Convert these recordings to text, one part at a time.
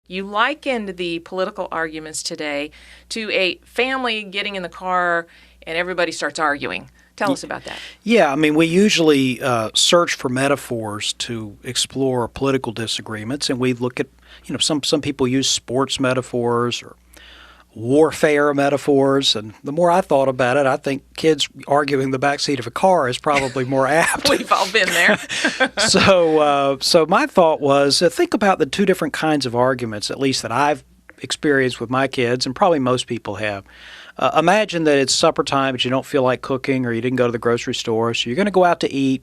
You likened the political arguments today to a family getting in the car and everybody starts arguing. Tell us about that. Yeah, I mean, we usually search for metaphors to explore political disagreements, and we look at, some people use sports metaphors or warfare metaphors, and the more I thought about it, I think kids arguing the backseat of a car is probably more apt. We've all been there. So my thought was, think about the two different kinds of arguments, at least that I've experienced with my kids, and probably most people have. Imagine that it's supper time, but you don't feel like cooking, or you didn't go to the grocery store, so you're going to go out to eat,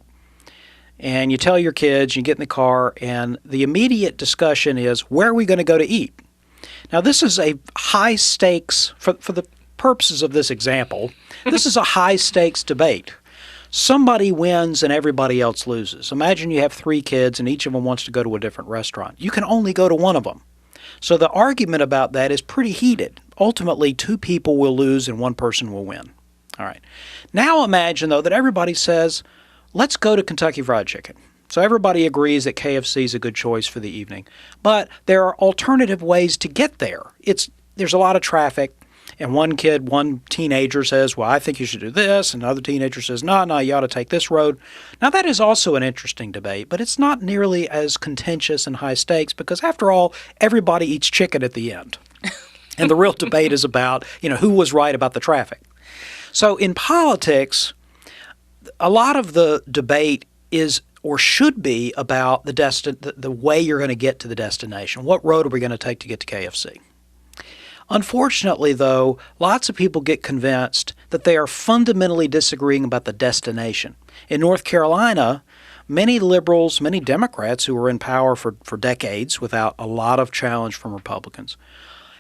and you tell your kids, you get in the car, and the immediate discussion is, where are we going to go to eat? Now, this is a high stakes, for the purposes of this example, this is a high stakes debate. Somebody wins and everybody else loses. Imagine you have 3 kids and each of them wants to go to a different restaurant. You can only go to one of them. So the argument about that is pretty heated. Ultimately, 2 people will lose and 1 person will win. All right. Now imagine, though, that everybody says, let's go to Kentucky Fried Chicken. So everybody agrees that KFC is a good choice for the evening. But there are alternative ways to get there. There's a lot of traffic, and one teenager says, well, I think you should do this, and another teenager says, no, you ought to take this road. Now, that is also an interesting debate, but it's not nearly as contentious and high stakes because, after all, everybody eats chicken at the end. And the real debate is about, who was right about the traffic. So in politics, a lot of the debate is or should be about the way you're going to get to the destination. What road are we going to take to get to KFC? Unfortunately, though, lots of people get convinced that they are fundamentally disagreeing about the destination. In North Carolina, many liberals, many Democrats who were in power for decades without a lot of challenge from Republicans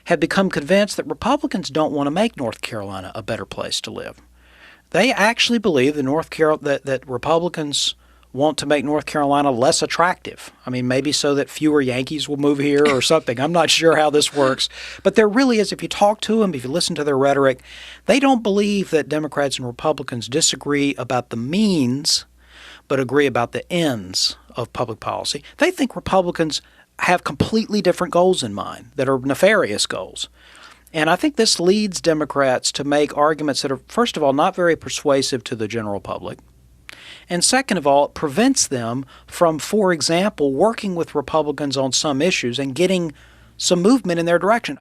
have become convinced that Republicans don't want to make North Carolina a better place to live. They actually believe that Republicans want to make North Carolina less attractive. I mean, maybe so that fewer Yankees will move here or something. I'm not sure how this works. But there really is, if you talk to them, if you listen to their rhetoric, they don't believe that Democrats and Republicans disagree about the means, but agree about the ends of public policy. They think Republicans have completely different goals in mind that are nefarious goals. And I think this leads Democrats to make arguments that are, first of all, not very persuasive to the general public. And second of all, it prevents them from, for example, working with Republicans on some issues and getting some movement in their direction.